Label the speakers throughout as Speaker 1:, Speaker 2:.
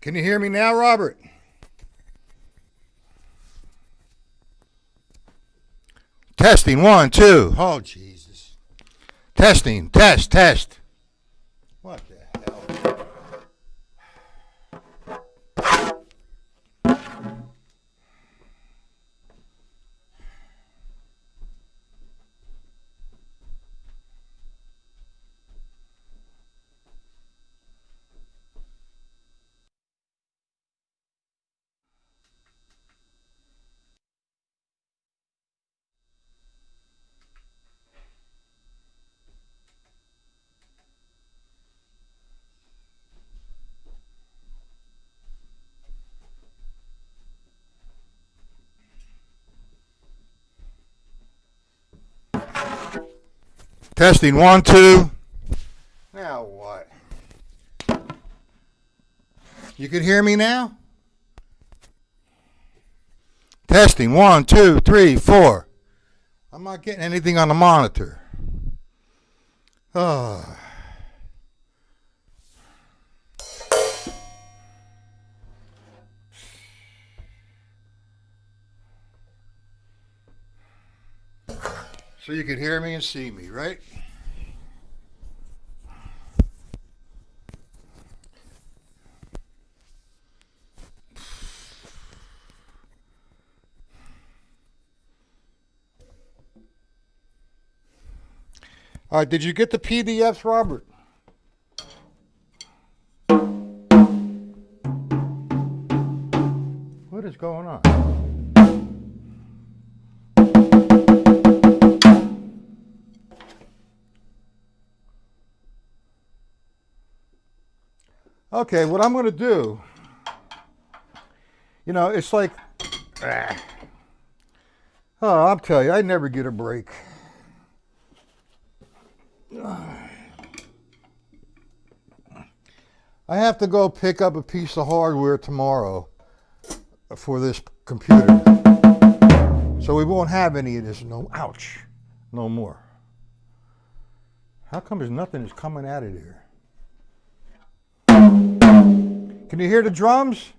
Speaker 1: Can you hear me now, Robert? Testing, 1, 2. Oh, Jesus. Testing, test. What the hell? Testing, 1, 2. Now what? You can hear me now? Testing, 1, 2, 3, 4. I'm not getting anything on the monitor. Oh. So you can hear me and see me, right? All right, did you get the PDFs, Robert? What is going on? Okay, what I'm going to do, it's like, I'll tell you, I never get a break. I have to go pick up a piece of hardware tomorrow for this computer. So we won't have any of this, no more. How come nothing is coming out of there? Can you hear the drums?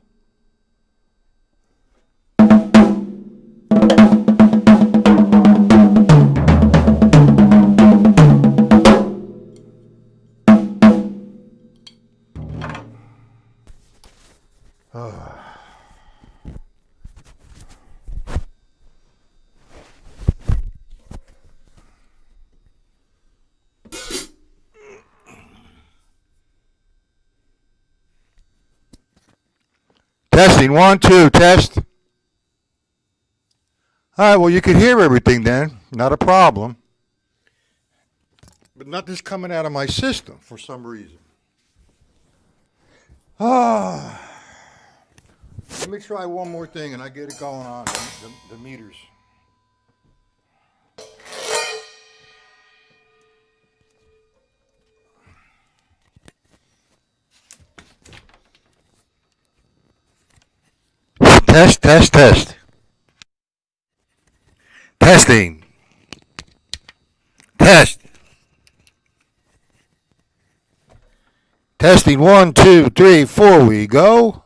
Speaker 1: Testing, 1, 2, test. All right, well, you can hear everything then. Not a problem. But nothing's coming out of my system for some reason. Let me try one more thing and I get it going on, the meters. Test. Testing. Test. Testing, 1, 2, 3, 4, we go.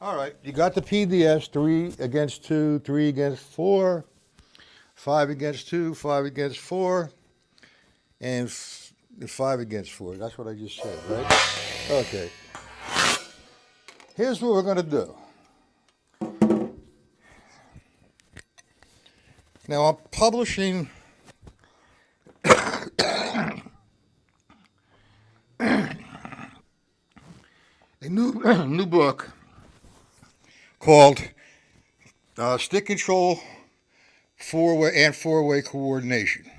Speaker 1: All right, you got the PDFs, 3 against 2, 3 against 4, 5 against 2, 5 against 4, and 5 against 4. That's what I just said, right? Okay. Here's what we're going to do. Now, I'm publishing a new book called Stick Control Four-Way Coordination,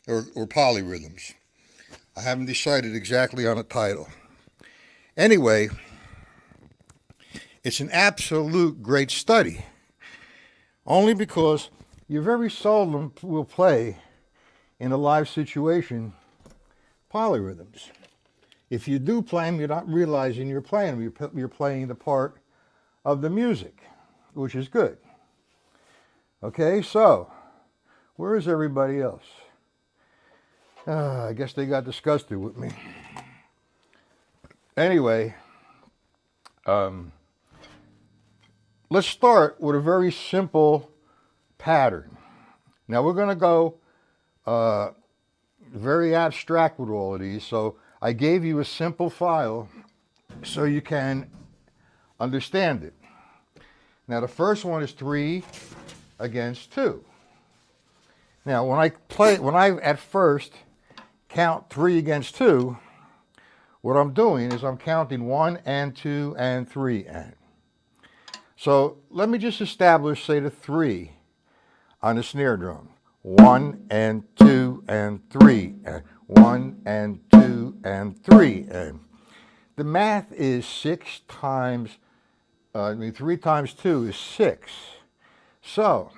Speaker 1: or polyrhythms. I haven't decided exactly on a title. Anyway, it's an absolute great study, only because you very seldom will play in a live situation polyrhythms. If you do play them, you're not realizing you're playing them. You're playing the part of the music, which is good. Okay, so where is everybody else? I guess they got disgusted with me. Anyway, let's start with a very simple pattern. Now we're going to go very abstract with all of these, so I gave you a simple file so you can understand it. Now the first one is 3 against 2. Now when I at first count 3 against 2, what I'm doing is I'm counting 1 and 2 and 3 and. So let me just establish, say, the 3 on the snare drum. 1 and 2 and 3 and 1 and 2 and 3 and. The math is 6 times, 3 times 2 is 6. So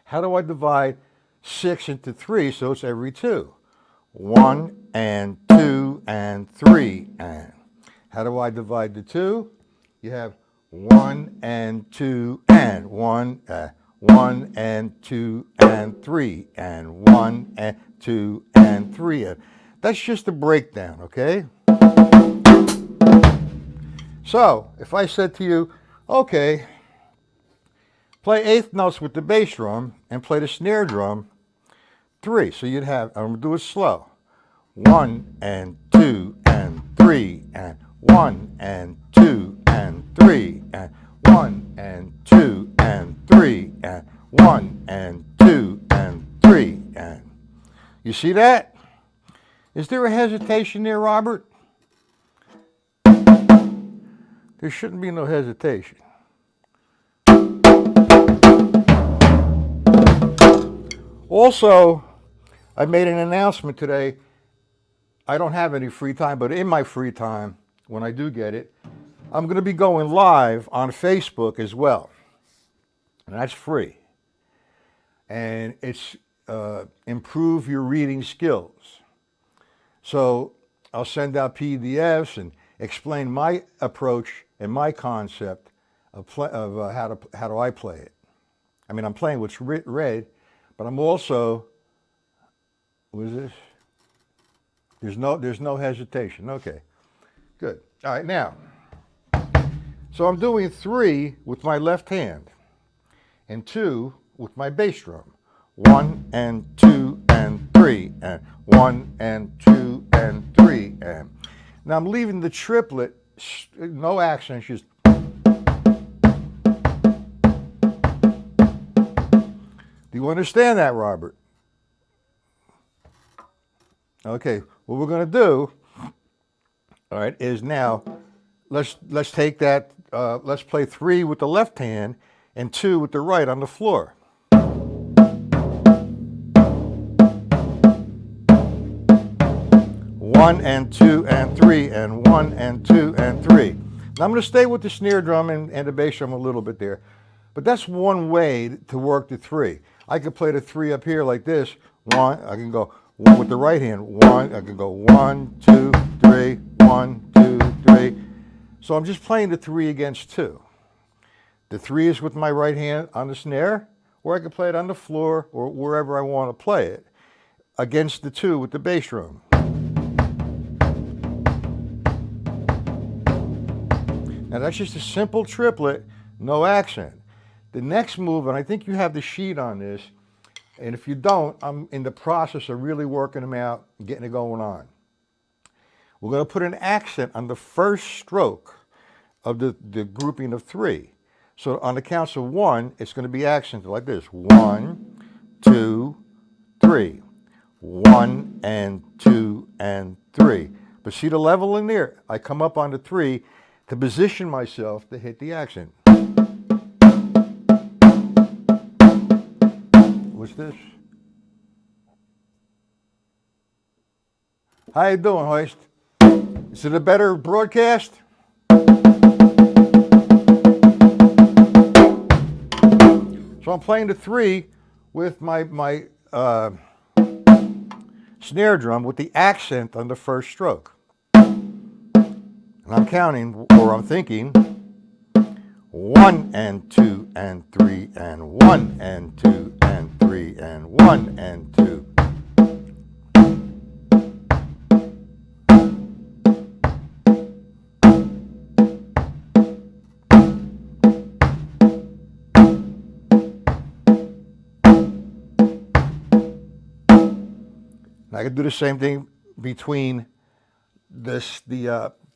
Speaker 1: how do I divide 6 into 3 so it's every 2? 1 and 2 and 3 and. How do I divide the 2? You have 1 and 2 and 1 and 2 and 3 and 1 and 2 and 3 and. That's just a breakdown, okay? So if I said to you, okay, play eighth notes with the bass drum and play the snare drum 3. So you'd have, I'm going to do it slow. 1 and 2 and 3 and 1 and 2 and 3 and 1 and 2 and 3 and 1 and 2 and 3 and. You see that? Is there a hesitation there, Robert? There shouldn't be no hesitation. Also, I made an announcement today. I don't have any free time, but in my free time, when I do get it, I'm going to be going live on Facebook as well. And that's free. And it's improve your reading skills. So I'll send out PDFs and explain my approach and my concept of how do I play it. I mean, I'm playing what's read, but I'm also, what is this? There's no hesitation. Okay, good. All right, now, so I'm doing 3 with my left hand and 2 with my bass drum. 1 and 2 and 3 and 1 and 2 and 3 and. Now I'm leaving the triplet, no accents, just. Do you understand that, Robert? Okay, what we're going to do, all right, is now let's take that. Let's play 3 with the left hand and 2 with the right on the floor. One and 2 and 3 and 1 and 2 and 3. Now I'm going to stay with the snare drum and the bass drum a little bit there, but that's one way to work the 3. I could play the 3 up here like this. 1. I can go 1 with the right hand. 1. I can go 1, 2, 3. 1, 2, 3. So I'm just playing the 3 against 2. The 3 is with my right hand on the snare, or I can play it on the floor or wherever I want to play it against the 2 with the bass drum. Now that's just a simple triplet, no accent. The next move, and I think you have the sheet on this, and if you don't, I'm in the process of really working them out and getting it going on. We're going to put an accent on the first stroke of the grouping of 3. So on the counts of 1, it's going to be accented like this. 1, 2, 3. 1 and 2 and 3. But see the level in there? I come up on the 3 to position myself to hit the accent. What's this? How you doing, Hoist? Is it a better broadcast? So I'm playing the 3 with my snare drum with the accent on the first stroke. And I'm counting, or I'm thinking, 1 and 2 and 3 and 1 and 2 and 3 and 1 and 2. I can do the same thing between the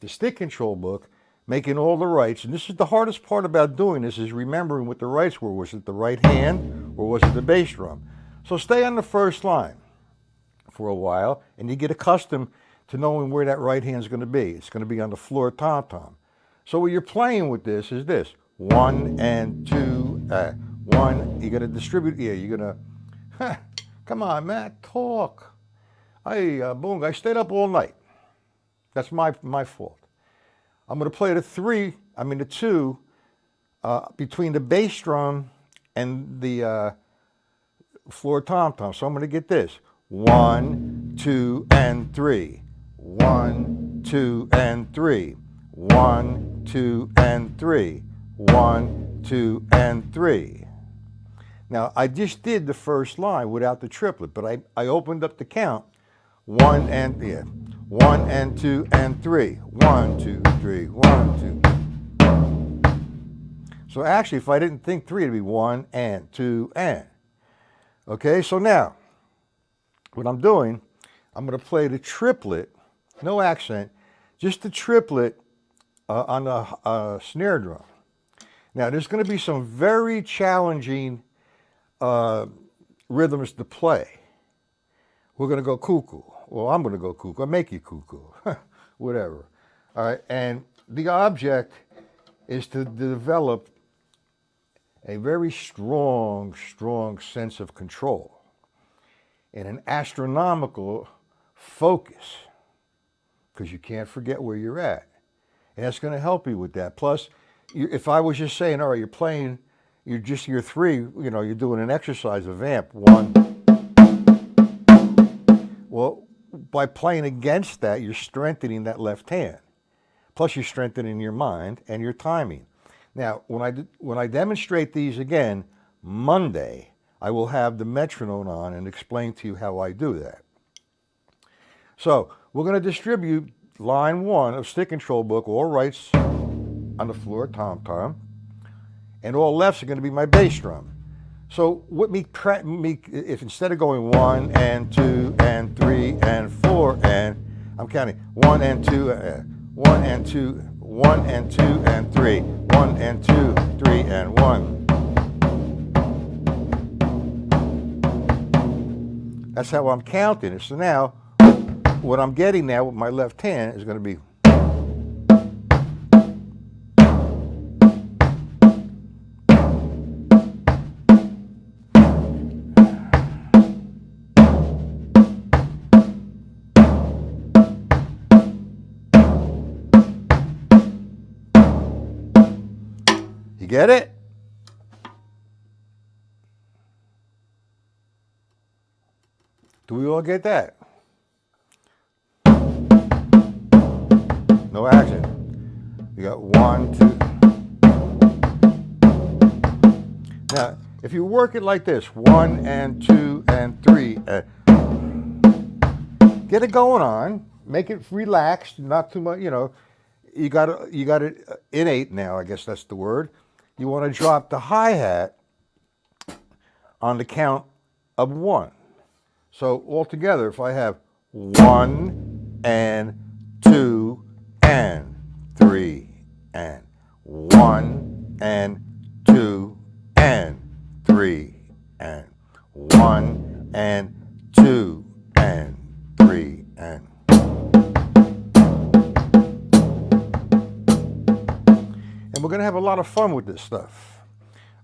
Speaker 1: stick control book, making all the rights. And this is the hardest part about doing this, is remembering what the rights were. Was it the right hand or was it the bass drum? So stay on the first line for a while and you get accustomed to knowing where that right hand is going to be. It's going to be on the floor tom-tom. So what you're playing with this is this: 1 and 2, 1. You're going to distribute. Yeah, you're going to, come on, Matt, talk. Boom, I stayed up all night. That's my fault. I'm going to play the 2 between the bass drum and the floor tom-tom. So I'm going to get this: 1, 2, and 3. 1, 2, and 3. 1, 2, and 3. 1, 2, and 3. Now, I just did the first line without the triplet, but I opened up the count. 1 and 2 and 3. 1, 2, 3. 1, 2. So actually, if I didn't think 3, it'd be 1 and 2 and. Okay, so now what I'm doing, I'm going to play the triplet, no accent, just the triplet on the snare drum. Now, there's going to be some very challenging rhythms to play. We're going to go cuckoo. Well, I'm going to go cuckoo. I'll make you cuckoo. Whatever. All right. And the object is to develop a very strong sense of control and an astronomical focus, because you can't forget where you're at. And that's going to help you with that. Plus, if I was just saying, all right, you're 3, you're doing an exercise of amp. 1. Well, by playing against that, you're strengthening that left hand. Plus, you're strengthening your mind and your timing. Now, when I demonstrate these again Monday, I will have the metronome on and explain to you how I do that. So we're going to distribute line 1 of stick control book, all rights on the floor tom-tom, and all lefts are going to be my bass drum. So what if instead of going 1 and 2 and 3 and 4 and I'm counting 1 and 2, 1 and 2, 1 and 2 and 3, 1 and 2, 3 and 1. That's how I'm counting it. So now, what I'm getting now with my left hand is going to be. You get it? Do we all get that? No action. You got 1, 2. Now, if you work it like this, 1 and 2 and 3, get it going on. Make it relaxed, not too much. You got it innate now. I guess that's the word. You want to drop the hi-hat on the count of 1. So altogether, if I have 1 and 2 and 3 and 1 and 2 and 3 and 1 and 2 and 3 and. And we're going to have a lot of fun with this stuff.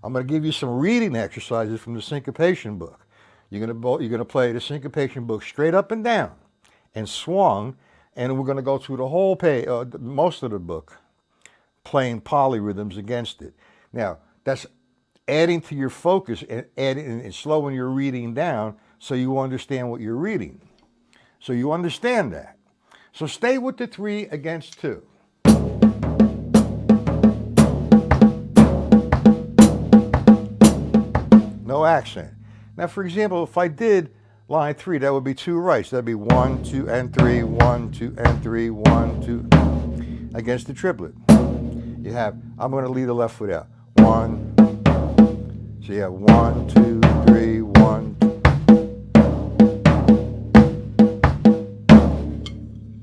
Speaker 1: I'm going to give you some reading exercises from the Syncopation book. You're going to play the Syncopation book straight up and down and swung, and we're going to go through the whole page, most of the book, playing polyrhythms against it. Now, that's adding to your focus and slowing your reading down so you understand what you're reading. So you understand that. So stay with the 3 against 2. accent. Now, for example, if I did line 3, that would be 2 rights. That'd be 1, 2, and 3, 1, 2, and 3, 1, 2. Against the triplet, you have, I'm going to leave the left foot out. 1. So you have 1, 2, 3, 1.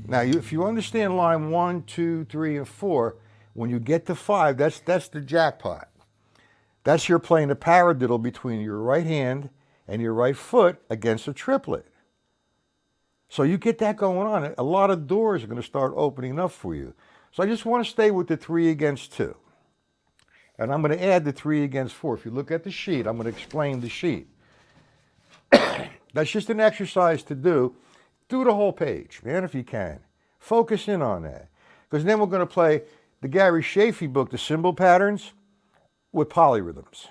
Speaker 1: Now, if you understand line 1, 2, 3, and 4, when you get to 5, that's the jackpot. That's you're playing a paradiddle between your right hand and your right foot against a triplet. So you get that going on, a lot of doors are going to start opening up for you. So I just want to stay with the 3 against 2. And I'm going to add the 3 against 4. If you look at the sheet, I'm going to explain the sheet. That's just an exercise to do. Do the whole page, man, if you can. Focus in on that. Because then we're going to play the Gary Shafee book, The Symbol Patterns, with polyrhythms.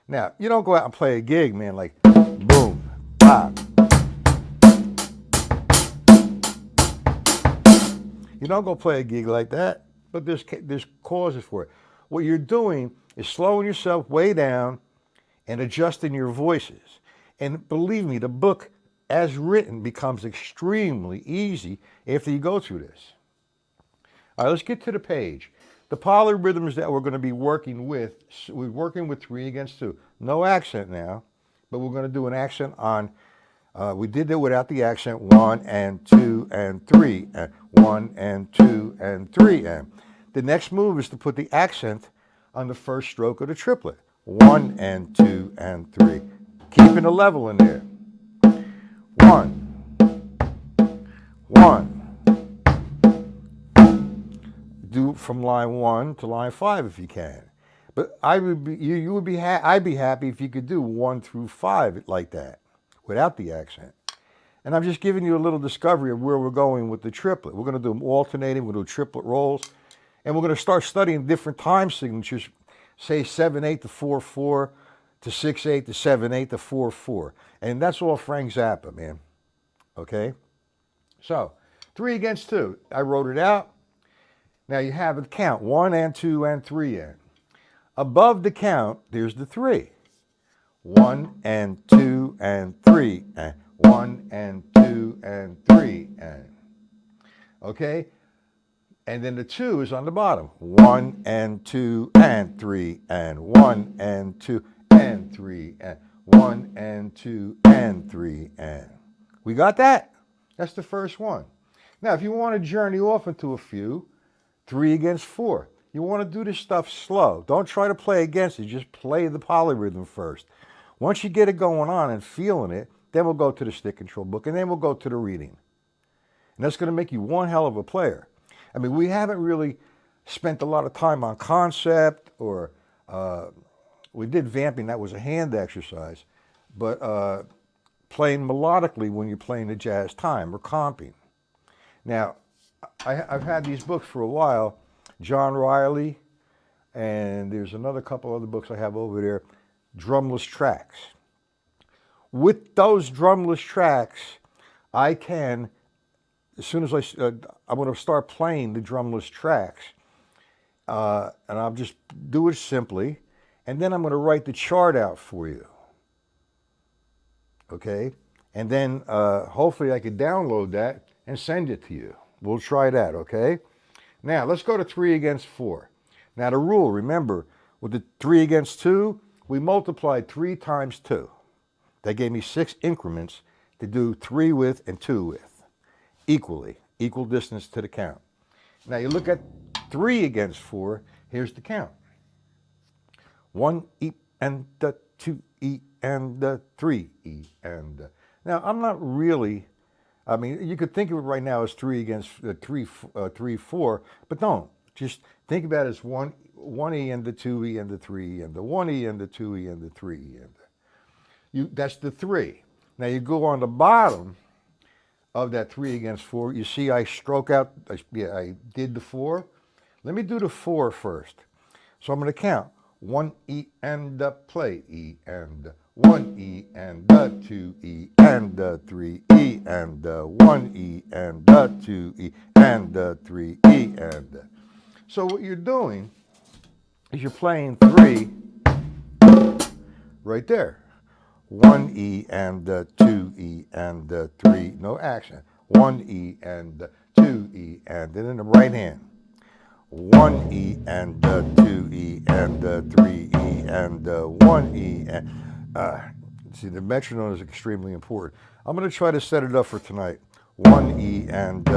Speaker 1: Now, you don't go out and play a gig, man, like boom, bop. You don't go play a gig like that, but there's causes for it. What you're doing is slowing yourself way down and adjusting your voices. And believe me, the book as written becomes extremely easy after you go through this. All right, let's get to the page. The polyrhythms that we're going to be working with, we're working with 3 against 2. No accent now, but we're going to do an accent on, we did it without the accent, 1 and 2 and 3, and 1 and 2 and 3. And the next move is to put the accent on the first stroke of the triplet, 1 and 2 and 3. Keeping a level in there. 1, 1. Do from line 1 to line 5 if you can. But I'd be happy if you could do 1 through 5 like that, without the accent. And I'm just giving you a little discovery of where we're going with the triplet. We're going to do them alternating, we're going to do triplet rolls, and we're going to start studying different time signatures, say 7/8 to 4/4 to 6/8 to 7/8 to 4/4. And that's all Frank Zappa, man. Okay? So, 3 against 2. I wrote it out. Now you have a count, 1 and 2 and 3 and. Above the count, there's the 3. 1 and 2 and 3 and. 1 and 2 and 3 and. Okay? And then the 2 is on the bottom. 1 and 2 and 3 and. 1 and 2 and 3 and. 1 and 2 and 3 and. We got that? That's the first one. Now, if you want to journey off into a few, 3 against 4. You want to do this stuff slow. Don't try to play against it. Just play the polyrhythm first. Once you get it going on and feeling it, then we'll go to the stick control book, and then we'll go to the reading. And that's going to make you one hell of a player. I mean, we haven't really spent a lot of time on concept, or we did vamping. That was a hand exercise. But playing melodically when you're playing the jazz time or comping. Now, I've had these books for a while, John Riley, and there's another couple other books I have over there, drumless tracks. With those drumless tracks, I can, as soon as I'm going to start playing the drumless tracks, and I'll just do it simply, and then I'm going to write the chart out for you. Okay? And then hopefully I could download that and send it to you. We'll try that, okay? Now, let's go to 3 against 4. Now, the rule, remember, with the 3 against 2, we multiplied 3 times 2. That gave me 6 increments to do 3 with and 2 with, equally, equal distance to the count. Now, you look at 3 against 4, here's the count. 1 E and 2 E and 3 E and. Now, I'm not really, I mean, you could think of it right now as 3 against 3, 4, but don't. Just think about it as 1 E and the 2 E and the 3 E and the 1 E and the 2 E and the 3 E and that's the 3. Now you go on the bottom of that 3 against 4. You see I stroke out, I did the 4. Let me do the 4 first. So I'm going to count. 1 E and play E and 1 E and 2 E and 3 E and 1 E and 2 E and 3 E and. So what you're doing is you're playing 3 right there. 1E and 2E and 3, no accent. 1E and 2E and then in the right hand. 1E and 2E and 3E and 1E and see, the metronome is extremely important. I'm going to try to set it up for tonight. 1E and 2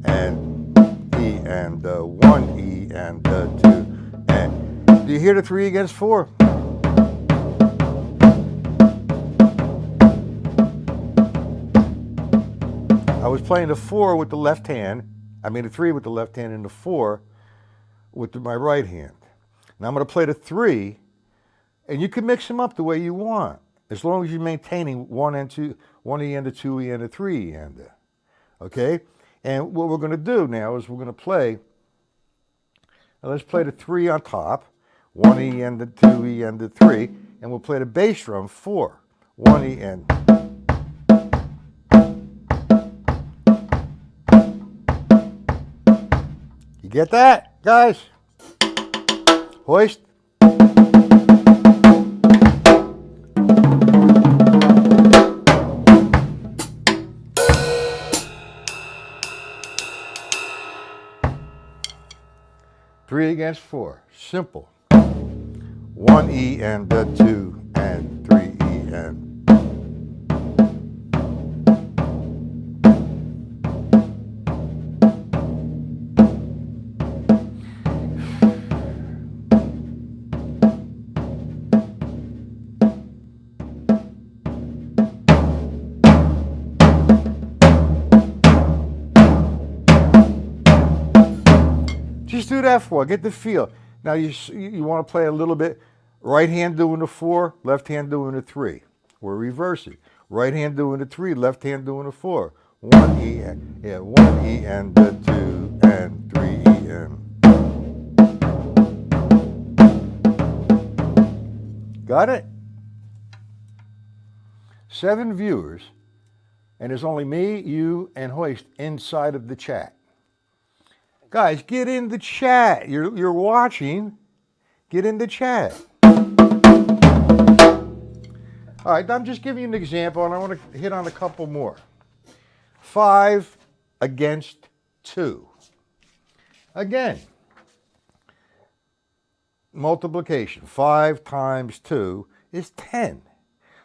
Speaker 1: and E and 1E and 2 and do you hear the 3 against 4? I was playing the 4 with the left hand. I mean the 3 with the left hand and the 4 with my right hand. Now I'm going to play the 3, and you can mix them up the way you want, as long as you're maintaining 1 and 2, 1E and a 2E and a 3E and okay? And what we're going to do now is we're going to play, let's play the 3 on top, 1E and the 2E and the 3, and we'll play the bass drum 4, 1E and you get that, guys? Hoist. Three against 4. Simple. 1E and 2 and 3E and just do that for, get the feel. Now you want to play a little bit, right hand doing the 4, left hand doing the 3. We're reversing. Right hand doing the 3, left hand doing the 4. 1E and, 1E and 2 and 3E and. Got it? 7 viewers, and there's only me, you, and Hoist inside of the chat. Guys, get in the chat. You're watching. Get in the chat. All right, I'm just giving you an example, and I want to hit on a couple more. 5 against 2. Again, multiplication. 5 times 2 is 10.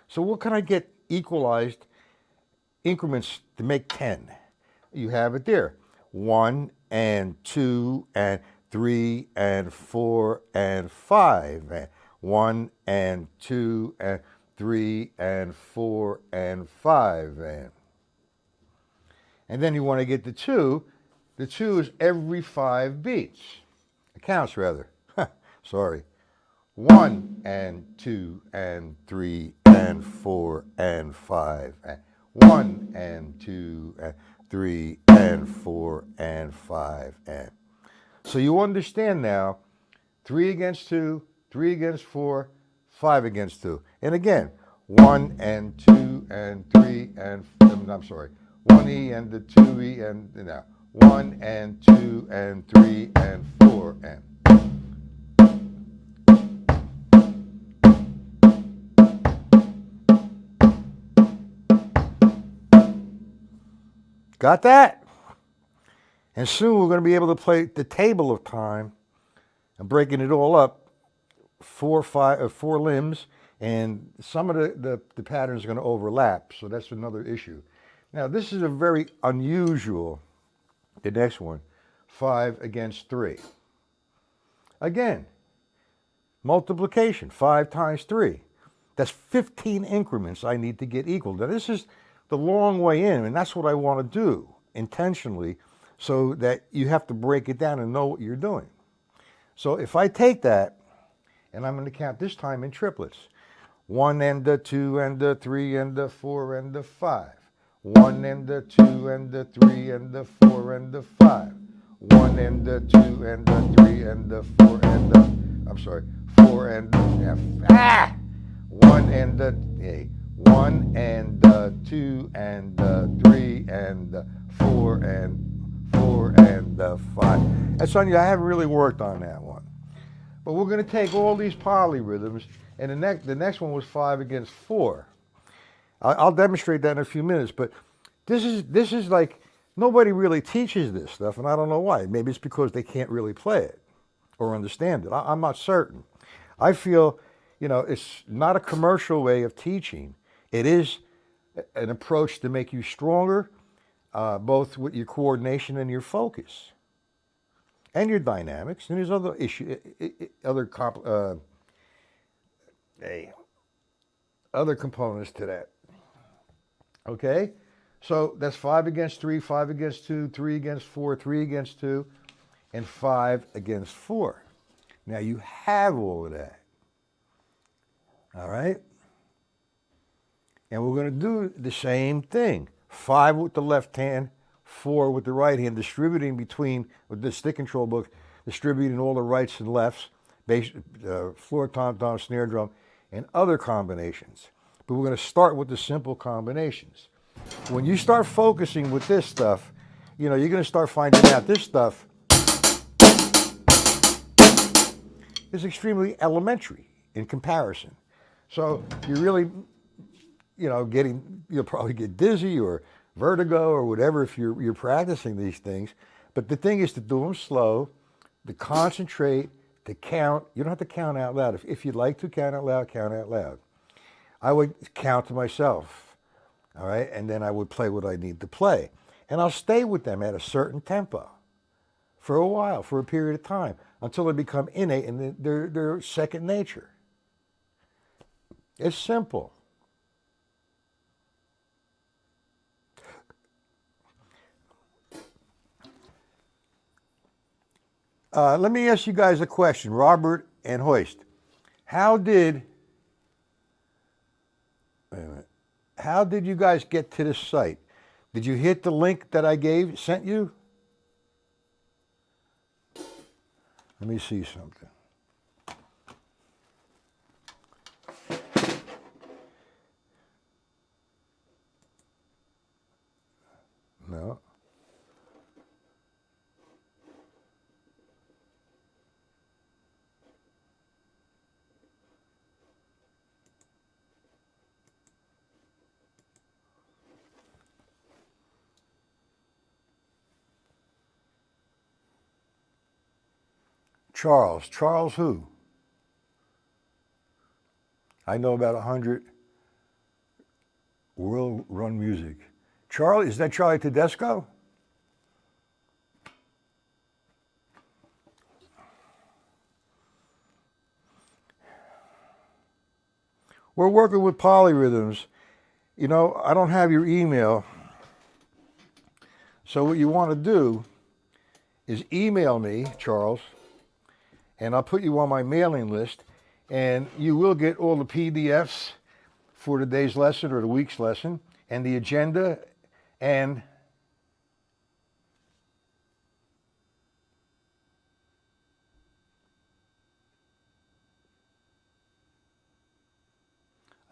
Speaker 1: So what can I get equalized increments to make 10? You have it there. 1 and 2 and 3 and 4 and 5 and 1 and 2 and 3 and 4 and 5 and then you want to get the 2. The 2 is every 5 beats. It counts rather. Sorry. 1 and 2 and 3 and 4 and 5 and 1 and 2 and 3 and 4 and 5 and. So you understand now, 3 against 2, 3 against 4, 5 against 2. And again, 1 and 2 and 3 and, I'm sorry, 1E and the 2E and, now, 1 and 2 and 3 and 4 and. Got that? And soon we're going to be able to play the table of time and breaking it all up, 4 limbs, and some of the patterns are going to overlap, so that's another issue. Now this is a very unusual, the next one, 5 against 3. Again, multiplication, 5 times 3. That's 15 increments I need to get equal. Now this is the long way in, and that's what I want to do intentionally so that you have to break it down and know what you're doing. So if I take that, and I'm going to count this time in triplets, 1 and the 2 and the 3 and the 4 and the 5, 1 and the 2 and the 3 and the 4 and the 5, 1 and the 2 and the 3 and the 4 and the, 4 and the, 1 and the, 1 and 2 and 3 and 4 and 5. That's on you. I haven't really worked on that one. But we're going to take all these polyrhythms And the next one was 5 against 4. I'll demonstrate that in a few minutes, but this is like, nobody really teaches this stuff, and I don't know why. Maybe it's because they can't really play it or understand it. I'm not certain. I feel, it's not a commercial way of teaching. It is an approach to make you stronger, both with your coordination and your focus, and your dynamics. And there's other other components to that. Okay, so that's 5 against 3, 5 against 2, 3 against 4, 3 against 2, and 5 against 4. Now you have all of that. All right? And we're going to do the same thing. 5 with the left hand, 4 with the right hand, distributing between, with the stick control book, distributing all the rights and lefts, bass, floor tom-tom, snare drum, and other combinations. But we're going to start with the simple combinations. When you start focusing with this stuff, you're going to start finding out this stuff is extremely elementary in comparison. So you really, you'll probably get dizzy or vertigo or whatever if you're practicing these things. But the thing is to do them slow, to concentrate, to count. You don't have to count out loud. If you'd like to count out loud, count out loud. I would count to myself, all right? And then I would play what I need to play. And I'll stay with them at a certain tempo for a while, for a period of time, until they become innate and they're second nature. It's simple. Let me ask you guys a question, Robert and Hoist. How did you guys get to this site? Did you hit the link that I sent you? Let me see something. No. Charles who? I know about 100 World Run Music. Charlie, is that Charlie Tedesco? We're working with polyrhythms. I don't have your email. So what you want to do is email me, Charles, and I'll put you on my mailing list, and you will get all the PDFs for today's lesson or the week's lesson, and the agenda, and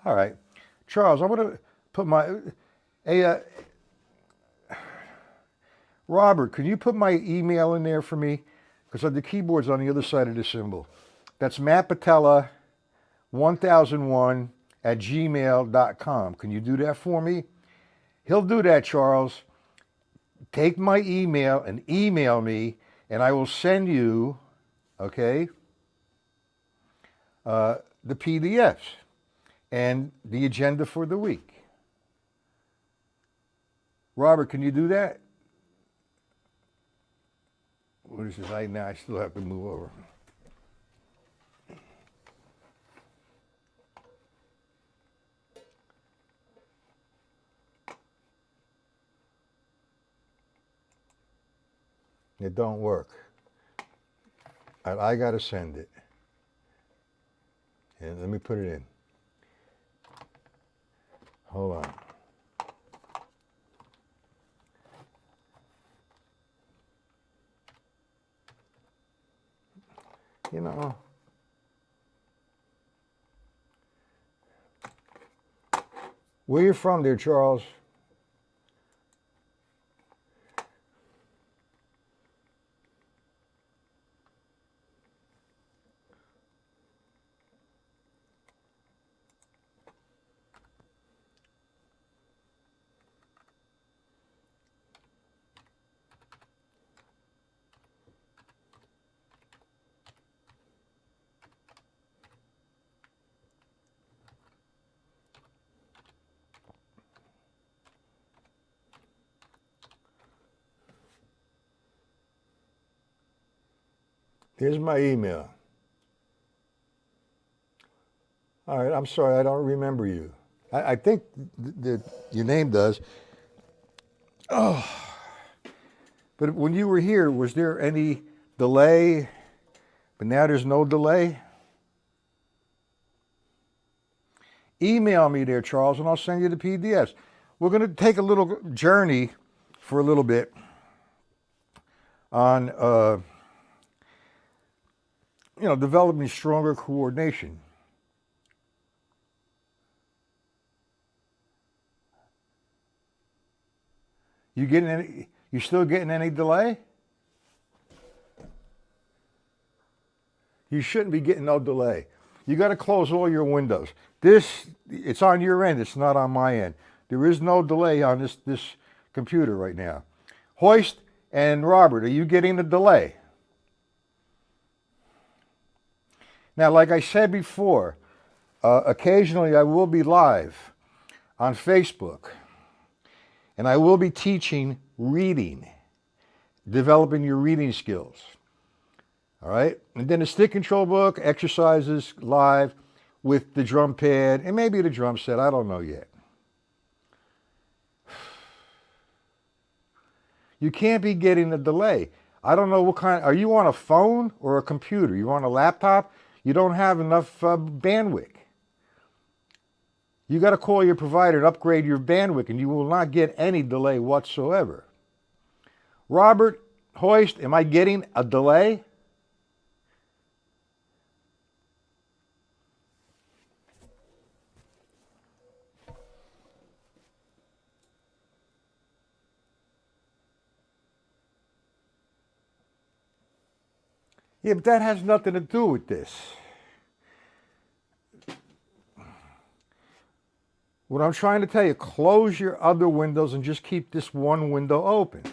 Speaker 1: all right. Charles, I'm going to put my, Robert, can you put my email in there for me? Because the keyboard's on the other side of the symbol. That's Matt Patella, 1001 at gmail.com. Can you do that for me? He'll do that, Charles. Take my email and email me, and I will send you, okay, the PDFs and the agenda for the week. Robert, can you do that? What is this? Now I still have to move over. It don't work. I got to send it. And let me put it in. Hold on. Where you from there, Charles? Here's my email. All right, I'm sorry, I don't remember you. I think that your name does. Oh, but when you were here, was there any delay? But now there's no delay? Email me there, Charles, and I'll send you the PDFs. We're going to take a little journey for a little bit on, developing stronger coordination. You still getting any delay? You shouldn't be getting no delay. You got to close all your windows. It's on your end. It's not on my end. There is no delay on this computer right now. Hoist and Robert, are you getting a delay? Now, like I said before, occasionally I will be live on Facebook, and I will be teaching reading, developing your reading skills. All right? And then a stick control book, exercises live with the drum pad, and maybe the drum set. I don't know yet. You can't be getting a delay. I don't know what kind. Are you on a phone or a computer? You on a laptop? You don't have enough bandwidth. You got to call your provider and upgrade your bandwidth, and you will not get any delay whatsoever. Robert, Hoist, am I getting a delay? Yeah, but that has nothing to do with this. What I'm trying to tell you, close your other windows and just keep this one window open.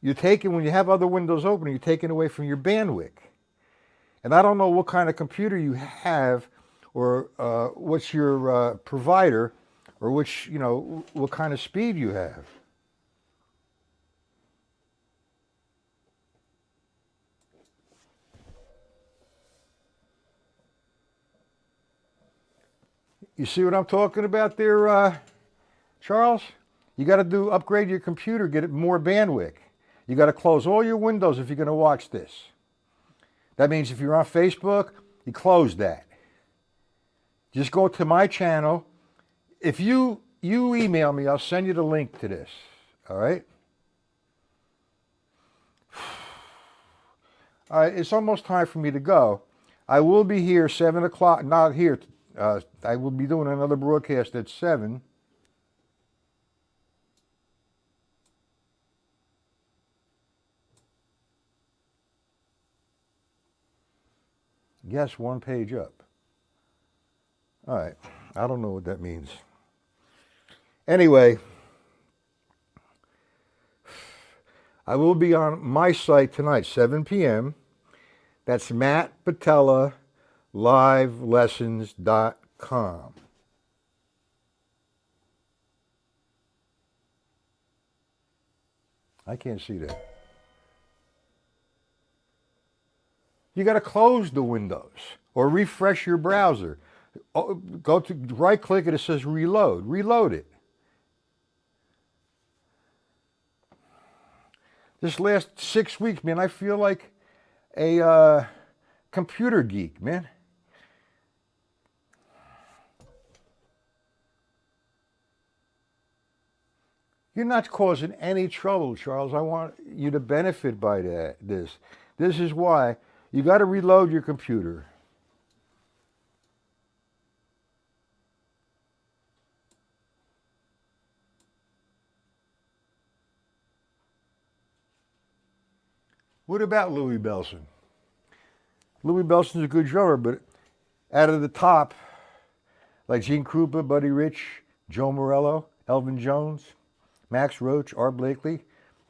Speaker 1: When you have other windows open, you're taking away from your bandwidth. And I don't know what kind of computer you have, or what's your provider, or what kind of speed you have. You see what I'm talking about there, Charles? You got to upgrade your computer, get it more bandwidth. You got to close all your windows if you're going to watch this. That means if you're on Facebook, you close that. Just go to my channel. If you email me, I'll send you the link to this. All right? All right, it's almost time for me to go. I will be here 7 o'clock, not here. I will be doing another broadcast at 7. Yes, one page up. All right, I don't know what that means. Anyway, I will be on my site tonight, 7 p.m. That's Matt Patella, livelessons.com. I can't see that. You got to close the windows or refresh your browser. Go to right click it, it says reload. Reload it. This last 6 weeks, man, I feel like a computer geek, man. You're not causing any trouble, Charles. I want you to benefit by this. This is why you got to reload your computer. What about Louis Bellson? Louis Bellson's a good drummer, but out of the top, like Gene Krupa, Buddy Rich, Joe Morello, Elvin Jones, Max Roach, Art Blakely,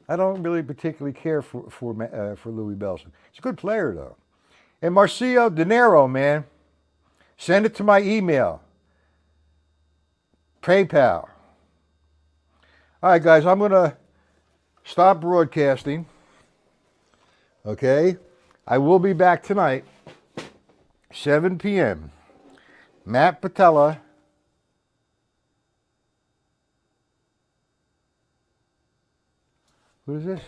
Speaker 1: I don't really particularly care for Louis Bellson. He's a good player, though. And Marcio De Niro, man, send it to my email. PayPal. All right, guys, I'm going to stop broadcasting. Okay? I will be back tonight, 7 p.m. Matt Patella. Who is this?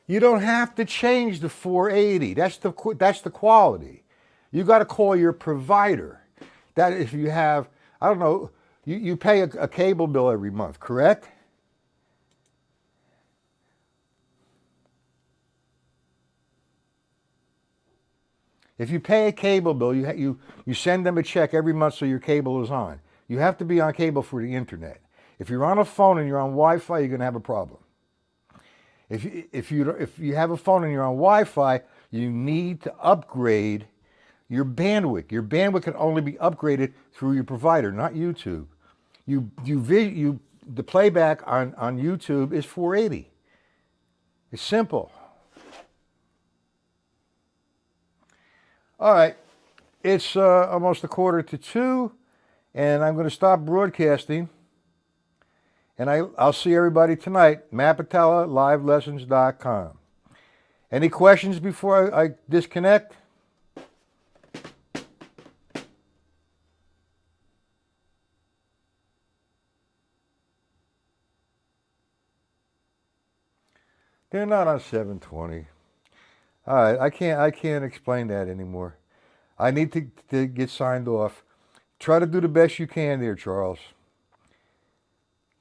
Speaker 1: You don't have to change the 480. That's the quality. You got to call your provider. That if you have, I don't know, you pay a cable bill every month, correct? If you pay a cable bill, you send them a check every month so your cable is on. You have to be on cable for the internet. If you're on a phone and you're on Wi-Fi, you're going to have a problem. If you have a phone and you're on Wi-Fi, you need to upgrade your bandwidth. Your bandwidth can only be upgraded through your provider, not YouTube. The playback on YouTube is 480. It's simple. All right, it's almost 1:45, and I'm going to stop broadcasting. And I'll see everybody tonight, Matt Patella, livelessons.com. Any questions before I disconnect? They're not on 720. All right, I can't explain that anymore. I need to get signed off. Try to do the best you can there, Charles.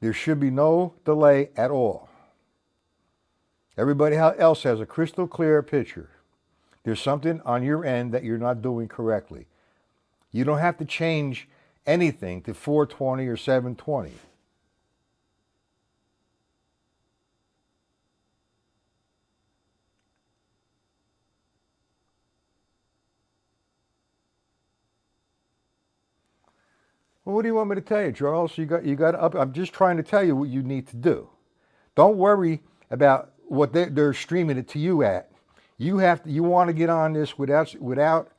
Speaker 1: There should be no delay at all. Everybody else has a crystal clear picture. There's something on your end that you're not doing correctly. You don't have to change anything to 420 or 720. Well, what do you want me to tell you, Charles? You got up. I'm just trying to tell you what you need to do. Don't worry about what they're streaming it to you at. You want to get on this without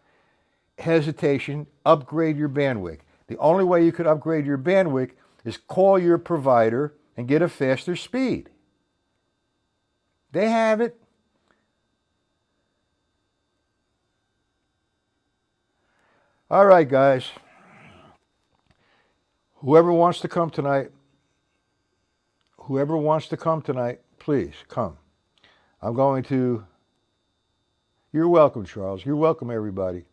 Speaker 1: hesitation. Upgrade your bandwidth. The only way you could upgrade your bandwidth is call your provider and get a faster speed. They have it. All right, guys. Whoever wants to come tonight, please come. You're welcome, Charles. You're welcome, everybody.